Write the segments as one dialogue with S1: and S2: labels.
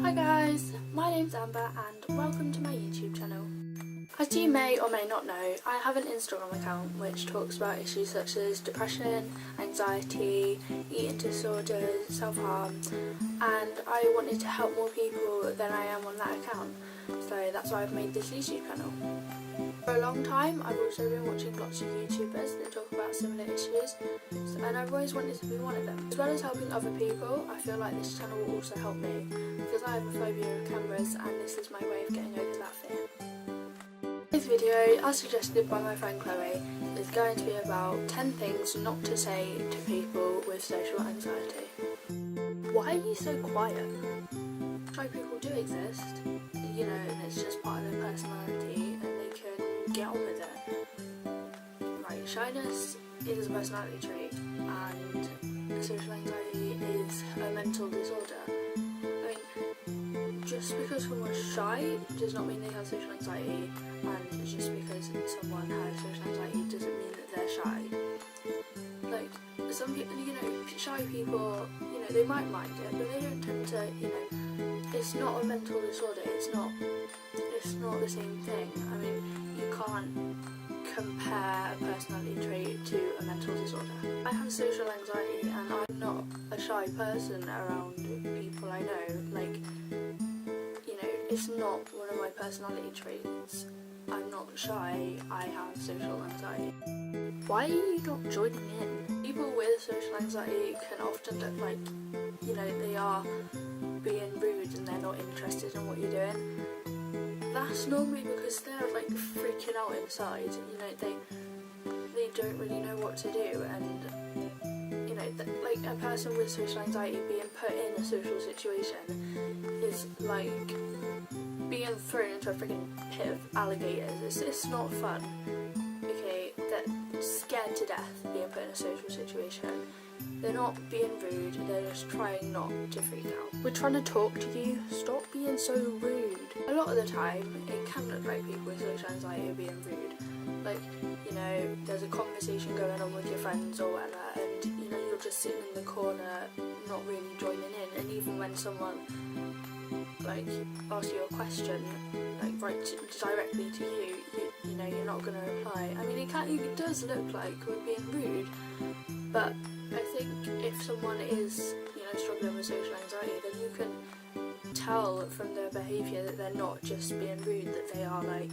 S1: Hi guys, my name's Amber and welcome to my YouTube channel. As you may or may not know, I have an Instagram account which talks about issues such as depression, anxiety, eating disorders, self-harm, and I wanted to help more people than I am on that account, so that's why I've made this YouTube channel. For a long time I've also been watching lots of YouTubers that talk about similar issues, and I've always wanted to be one of them. As well as helping other people, I feel like this channel will also help me, because I have a phobia of cameras and this is my way of getting over that fear. This video, as suggested by my friend Chloe, is going to be about 10 things not to say to people with social anxiety. Why are you so quiet? Shy people do exist, you know, and it's just part of their personality and they can get on with it. Right, shyness is a personality trait and social anxiety is a mental disorder. I mean, just because someone's shy does not mean they have social anxiety, and just because someone has social anxiety doesn't mean that they're shy. Like, some people, you know, shy people, you know, they might mind it, but they don't tend to, you know, it's not a mental disorder, it's not the same thing. I mean, you can't compare a personality trait to a mental disorder. I have social anxiety and I'm not a shy person around people I know. Like, you know, it's not one of my personality traits. I'm not shy, I have social anxiety. Why are you not joining in? People with social anxiety can often look like, you know, they are being rude and they're not interested in what you're doing. That's normally because they're like freaking out inside, you know, they don't really know what to do, and you know, like a person with social anxiety being put in a social situation is like being thrown into a freaking pit of alligators. It's not fun. Okay, they're scared to death being put in a social situation. They're not being rude, they're just trying not to freak out. We're trying to talk to you, stop being so rude. A lot of the time, it can look like people with social anxiety are being rude. Like, you know, there's a conversation going on with your friends or whatever, and you know, you're just sitting in the corner, not really joining in, and even when someone like asks you a question, like right directly to you, you know, you're not going to reply. I mean, it does look like we're being rude, but I think if someone is, you know, struggling with social anxiety, then you can tell from their behaviour that they're not just being rude, that they are like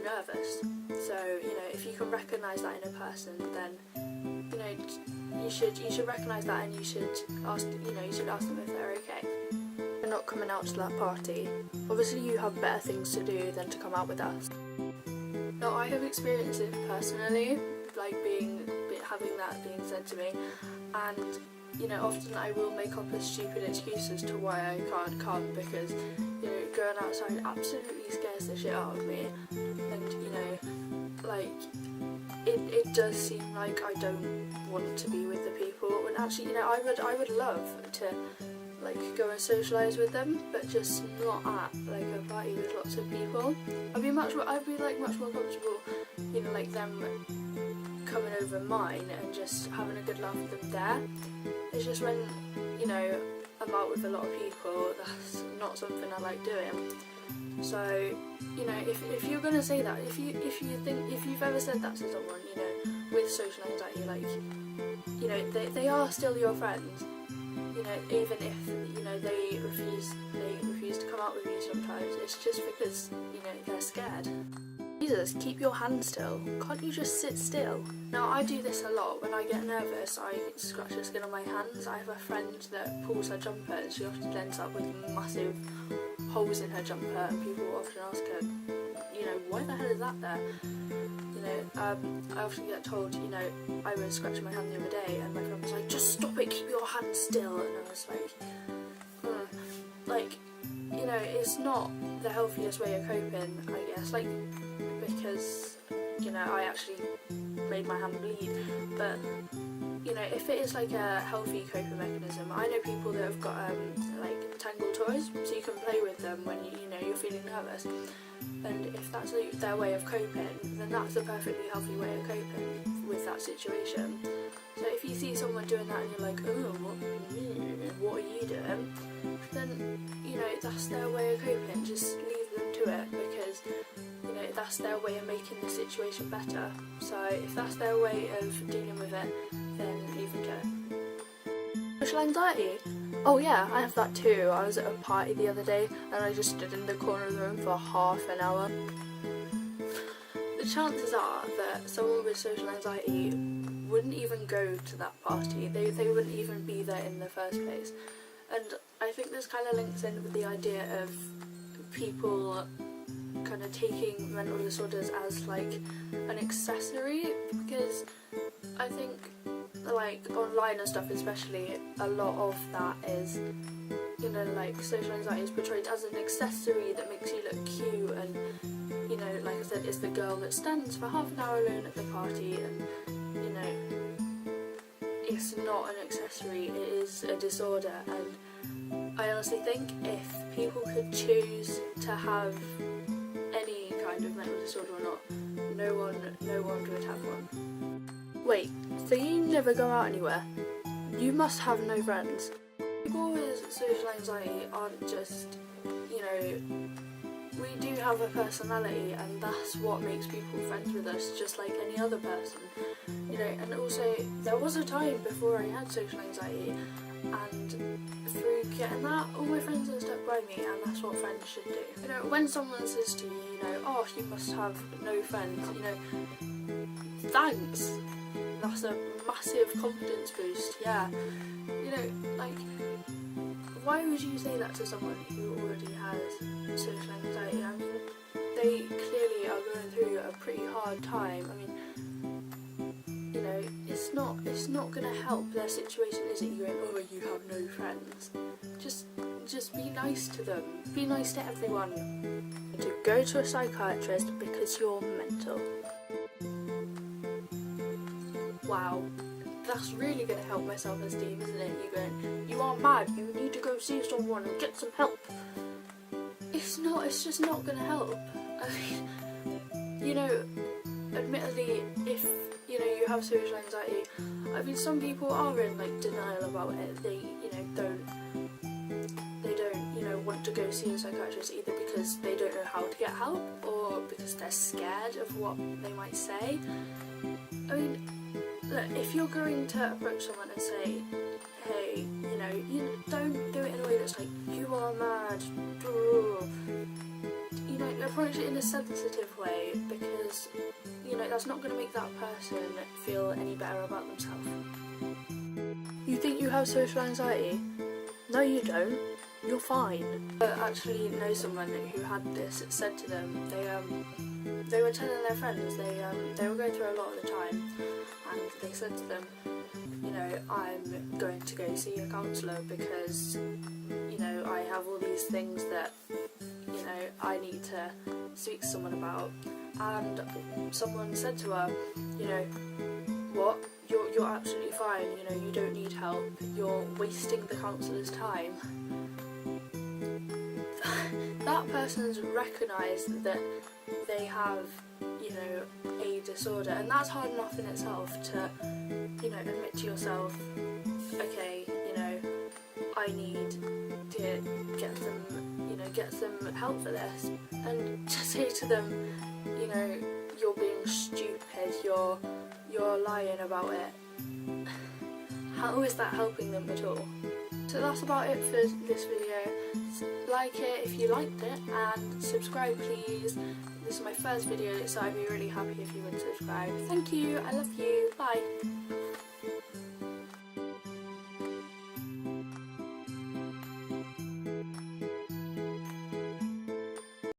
S1: nervous. So, you know, if you can recognise that in a person, then, you know, you should recognise that, and you should ask them if they're okay. They're not coming out to that party. Obviously you have better things to do than to come out with us. Now, I have experienced it personally, like having that being said to me, and you know, often I will make up a stupid excuse as to why I can't come, because you know, going outside absolutely scares the shit out of me, and you know, like it does seem like I don't want to be with the people, when actually, you know, I would love to like go and socialise with them, but just not at like a party with lots of people. I'd be much more comfortable, you know, like them coming over mine and just having a good laugh with them there. It's just when, you know, I'm out with a lot of people, that's not something I like doing. So, you know, if you're gonna say that, if you've ever said that to someone, you know, with social anxiety, like, you know, they are still your friends. You know, even if, you know, they refuse to come out with you sometimes, it's just because, you know, they're scared. Jesus, keep your hand still. Can't you just sit still? Now, I do this a lot. When I get nervous, I scratch the skin on my hands. I have a friend that pulls her jumper and she often ends up with massive holes in her jumper, and people often ask her, you know, why the hell is that there? You know, I often get told, you know, I was scratching my hand the other day and my friend was like, just stop it, keep your hand still, and I was like, you know, it's not the healthiest way of coping, I guess, like, because, you know, I actually made my hand bleed, but, you know, if it is like a healthy coping mechanism, I know people that have got, like, Tangle toys, so you can play with them when, you know, you're feeling nervous, and if that's their way of coping, then that's a perfectly healthy way of coping with that situation. So if you see someone doing that and you're like, oh, what are you doing? Then, you know, that's their way of coping, just leave them to it, because you know that's their way of making the situation better. So if that's their way of dealing with it, then leave them to it. Social anxiety? Oh yeah, I have that too. I was at a party the other day and I just stood in the corner of the room for half an hour. The chances are that someone with social anxiety wouldn't even go to that party. They wouldn't even be there in the first place. And I think this kind of links in with the idea of people kind of taking mental disorders as like an accessory, because I think like online and stuff especially, a lot of that is, you know, like social anxiety is portrayed as an accessory that makes you look cute, and you know, like I said, it's the girl that stands for half an hour alone at the party, and you know, it's not an accessory, it is a disorder. And I honestly think if people could choose to have any kind of mental disorder or not, no one would have one. Wait, so you never go out anywhere? You must have no friends. People with social anxiety aren't just, you know, we do have a personality, and that's what makes people friends with us, just like any other person. You know, and also there was a time before I had social anxiety, and through getting that, all my friends have stuck by me, and that's what friends should do. You know, when someone says to you, you know, oh, you must have no friends, you know, thanks. That's a massive confidence boost, yeah. You know, like, why would you say that to someone who already has social anxiety? I mean, they clearly are going through a pretty hard time. I mean, you know, it's not going to help their situation, is it? You going, oh, you have no friends. Just be nice to them. Be nice to everyone. To go to a psychiatrist because you're mental. Wow, that's really going to help my self-esteem, isn't it? You going, you are mad, you need to go see someone and get some help. It's just not going to help. I mean, you know, admittedly, if, you know, you have social anxiety, I mean, some people are in, like, denial about it. They, you know, don't, you know, want to go see a psychiatrist either because they don't know how to get help, or because they're scared of what they might say. I mean, look, if you're going to approach someone and say, hey, you know, you don't do it in a way that's like, you are mad, you know, approach it in a sensitive way, because, you know, that's not going to make that person feel any better about themselves. You think you have social anxiety? No, you don't. You're fine. I actually know someone who had this said to them. They were telling their friends they were going through a lot at the time, and they said to them, you know, I'm going to go see a counsellor because, you know, I have all these things that, you know, I need to speak to someone about. And someone said to her, you know, what? You're absolutely fine, you know, you don't need help, you're wasting the counsellor's time. That person's recognised that they have, you know, a disorder, and that's hard enough in itself to, you know, admit to yourself, okay, you know, I need to get some help for this, and to say to them, you know, you're being stupid, you're lying about it. How is that helping them at all? So that's about it for this video. Like it if you liked it, and subscribe please. This is my first video, so I'd be really happy if you would subscribe. Thank you, I love you, bye.